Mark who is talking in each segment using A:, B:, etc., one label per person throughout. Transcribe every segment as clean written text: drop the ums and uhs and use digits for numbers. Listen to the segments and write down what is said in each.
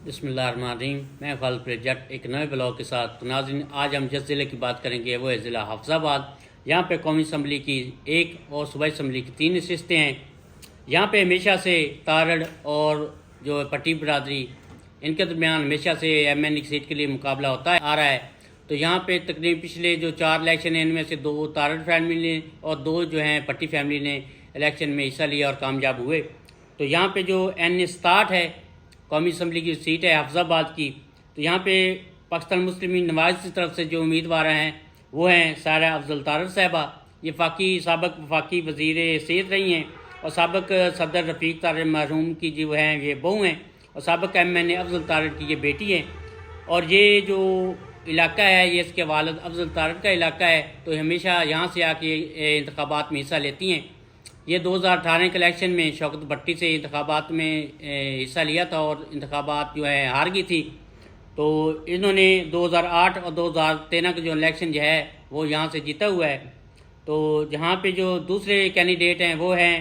A: بسم اللہ الرحمن الرحیم، میں خالد جٹ ایک نئے بلاگ کے ساتھ ناظرین آج ہم جس ضلع کی بات کریں گے وہ ہے ضلع حافظ آباد۔ یہاں پہ قومی اسمبلی کی 1 اور صوبائی اسمبلی کی 3 نشستیں ہیں۔ یہاں پہ ہمیشہ سے تارڑ اور جو پٹی برادری ان کے درمیان ہمیشہ سے MN کی سیٹ کے لیے مقابلہ ہوتا آ رہا ہے۔ تو یہاں پہ تقریباً پچھلے جو 4 الیکشن ہیں ان میں سے 2 تارڑ فیملی نے اور 2 جو ہیں پٹی فیملی نے الیکشن میں حصہ لیا اور کامیاب ہوئے۔ تو یہاں پہ جو N60 ہے قومی اسمبلی کی سیٹ ہے حافظ آباد کی، تو یہاں پہ پاکستان مسلم نواز کی طرف سے جو امیدوار ہیں وہ ہیں سائرہ افضل تارڑ صاحبہ۔ یہ سابق وفاقی وزیر صحت رہی ہیں اور سابق صدر رفیق تارڑ مرحوم کی جو ہیں یہ بہو ہیں اور سابق MN افضل تارڑ کی یہ بیٹی ہیں۔ اور یہ جو علاقہ ہے یہ اس کے والد افضل تارڑ کا علاقہ ہے، تو ہمیشہ یہاں سے آ کے انتخابات میں حصہ لیتی ہیں۔ یہ 2018 کے الیکشن میں شوکت بھٹی سے انتخابات میں حصہ لیا تھا اور انتخابات جو ہے ہار گئی تھی۔ تو انہوں نے 2008 اور 2013 کا جو الیکشن جو ہے وہ یہاں سے جیتا ہوا ہے۔ تو جہاں پہ جو دوسرے کینڈیڈیٹ ہیں وہ ہیں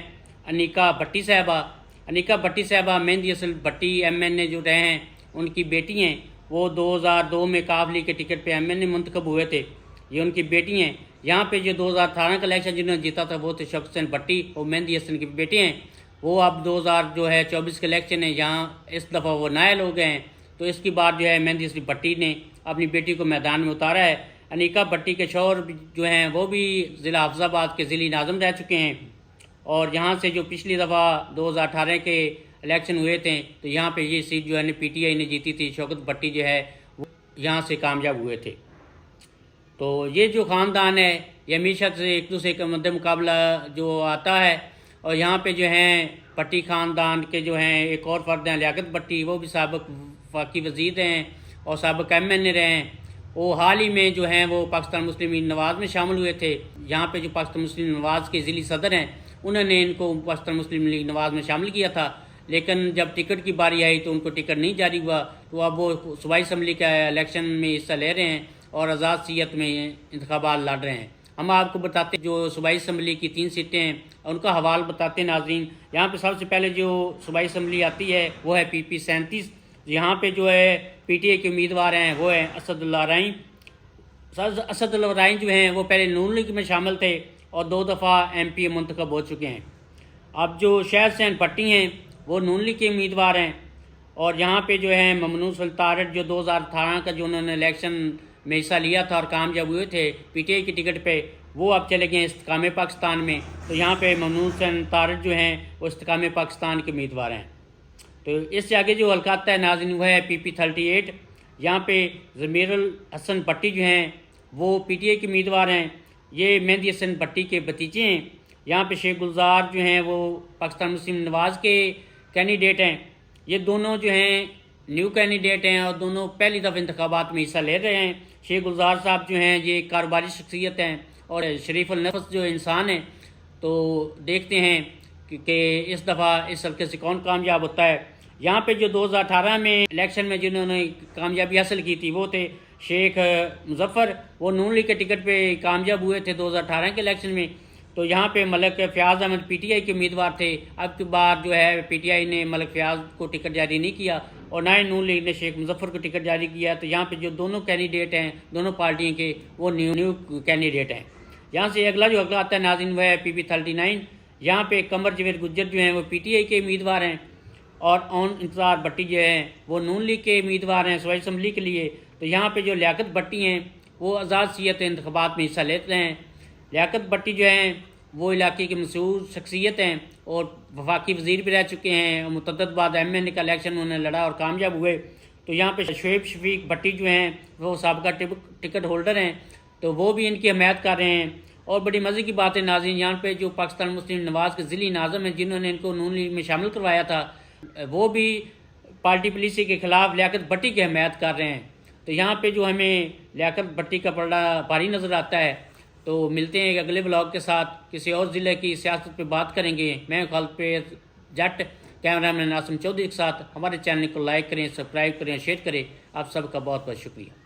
A: انیکا بھٹی صاحبہ۔ انیکا بھٹی صاحبہ مہندی اصل بھٹی MN جو رہے ہیں ان کی بیٹی ہیں۔ وہ 2002 میں قابلی کے ٹکٹ پہ MN منتخب ہوئے تھے، یہ ان کی بیٹی ہیں۔ یہاں پہ جو 2018 کا الیکشن جنہوں نے جیتا تھا وہ تھے شوکت حسین بھٹی اور مہندی حسن کی بیٹے ہیں۔ وہ اب 2024 کے الیکشن ہے یہاں اس دفعہ وہ نائل ہو گئے ہیں، تو اس کی بات جو ہے مہندی حسن بھٹی نے اپنی بیٹی کو میدان میں اتارا ہے۔ انیکا بھٹی کے شوہر جو ہیں وہ بھی ضلع حافظ آباد کے ضلعی ناظم رہ چکے ہیں، اور یہاں سے جو پچھلی دفعہ 2018 کے الیکشن ہوئے تھے تو یہاں پہ یہ سیٹ جو ہے PTI نے جیتی تھی، شوکت بھٹی جو ہے وہ یہاں سے کامیاب ہوئے تھے۔ تو یہ جو خاندان ہے یہ ہمیشہ سے ایک دوسرے کے مد مقابلہ جو آتا ہے، اور یہاں پہ جو ہیں بھٹی خاندان کے جو ہیں ایک اور فرد ہیں لیاقت بھٹی، وہ بھی سابق وفاقی وزیر ہیں اور سابق MN رہے ہیں۔ وہ حال ہی میں جو ہیں وہ پاکستان مسلم لیگ نواز میں شامل ہوئے تھے۔ یہاں پہ جو پاکستان مسلم لیگ نواز کے ضلعی صدر ہیں انہوں نے ان کو پاکستان مسلم لیگ نواز میں شامل کیا تھا، لیکن جب ٹکٹ کی باری آئی تو ان کو ٹکٹ نہیں جاری ہوا، تو اب وہ صوبائی اسمبلی کا الیکشن میں حصہ لے رہے ہیں اور آزاد سیت میں انتخابات لڑ رہے ہیں۔ ہم آپ کو بتاتے ہیں جو صوبائی اسمبلی کی 3 سیٹیں ہیں ان کا حوال بتاتے ہیں ناظرین۔ یہاں پہ سب سے پہلے جو صوبائی اسمبلی آتی ہے وہ ہے PP 37۔ یہاں پہ جو ہے PTI کے امیدوار ہیں وہ ہیں اسد اللہ رائیں۔ اسد اللہ رائیں جو ہیں وہ پہلے نون لیگ میں شامل تھے اور 2 دفعہ MP منتخب ہو چکے ہیں۔ اب جو شہر حسین بھٹی ہیں وہ نون لیگ کے امیدوار ہیں، اور یہاں پہ جو ہے ممنون سلطان تارڑ جو 2018 کا جو انہوں نے الیکشن میں حصہ لیا تھا اور کامیاب ہوئے تھے PTI کی ٹکٹ پہ، وہ اب چلے گئے استحکام پاکستان میں۔ تو یہاں پہ ممنون سلطان تارڑ جو ہیں وہ استحکام پاکستان کے امیدوار ہیں۔ تو اس سے آگے جو حلقہ آتا ہے ناظرین وہ ہے PP 38۔ یہاں پہ ضمیر الحسن بھٹی جو ہیں وہ PTI کے امیدوار ہیں، یہ مہندی حسن بھٹی کے بھتیجے ہیں۔ یہاں پہ شیخ گلزار جو ہیں وہ پاکستان مسلم نواز کے کینڈیڈیٹ ہیں۔ یہ دونوں جو ہیں نیو کینڈیڈیٹ ہیں اور دونوں پہلی دفعہ انتخابات میں حصہ لے رہے ہیں۔ شیخ گلزار صاحب جو ہیں یہ کاروباری شخصیت ہیں اور شریف النفس جو انسان ہیں، تو دیکھتے ہیں کہ اس دفعہ اس حلقے سے کون کامیاب ہوتا ہے۔ یہاں پہ جو 2018 میں الیکشن میں جنہوں نے کامیابی حاصل کی تھی وہ تھے شیخ مظفر، وہ نون لیگ کے ٹکٹ پہ کامیاب ہوئے تھے 2018 کے الیکشن میں۔ تو یہاں پہ ملک فیاض احمد PTI کے امیدوار تھے۔ اب کی بار جو ہے PTI نے ملک فیاض کو ٹکٹ جاری نہیں کیا اور نہ ہی نون لیگ نے شیخ مظفر کو ٹکٹ جاری کیا۔ تو یہاں پہ جو دونوں کینڈیڈیٹ ہیں دونوں پارٹیوں کے وہ نیو کینڈیڈیٹ ہیں۔ یہاں سے اگلا جو حلقہ آتا ہے ناظرین وہ ہے PP 39۔ یہاں پہ قمر جاوید گجر جو ہیں وہ PTI کے امیدوار ہیں اور اون انتظار بھٹی جو ہیں وہ نون لیگ کے امیدوار ہیں صوبائی اسمبلی کے لیے۔ تو یہاں پہ جو لیاقت بھٹی ہیں وہ آزاد سیت انتخابات میں حصہ لیتے ہیں۔ لیاقت بھٹی جو ہیں وہ علاقے کے مشہور شخصیت ہیں اور وفاقی وزیر بھی رہ چکے ہیں اور متعدد بعد MN کا الیکشن انہوں نے لڑا اور کامیاب ہوئے۔ تو یہاں پہ شعیب شفیق بھٹی جو ہیں وہ سابقہ ٹکٹ ہولڈر ہیں، تو وہ بھی ان کی حمایت کر رہے ہیں۔ اور بڑی مزے کی بات ہے ناظرین، یہاں پہ جو پاکستان مسلم نواز کے ضلعی ناظم ہیں جنہوں نے ان کو نون لیگ میں شامل کروایا تھا، وہ بھی پارٹی پالیسی کے خلاف لیاقت بھٹی کی حمایت کر رہے ہیں۔ تو یہاں پہ جو ہمیں لیاقت بھٹی کا پلڑا بھاری نظر آتا ہے۔ تو ملتے ہیں ایک اگلے بلاگ کے ساتھ، کسی اور ضلع کی سیاست پہ بات کریں گے۔ میں خالد جٹ کیمرہ مین ناصم چودھری کے ساتھ۔ ہمارے چینل کو لائک کریں، سبسکرائب کریں، شیئر کریں۔ آپ سب کا بہت بہت شکریہ۔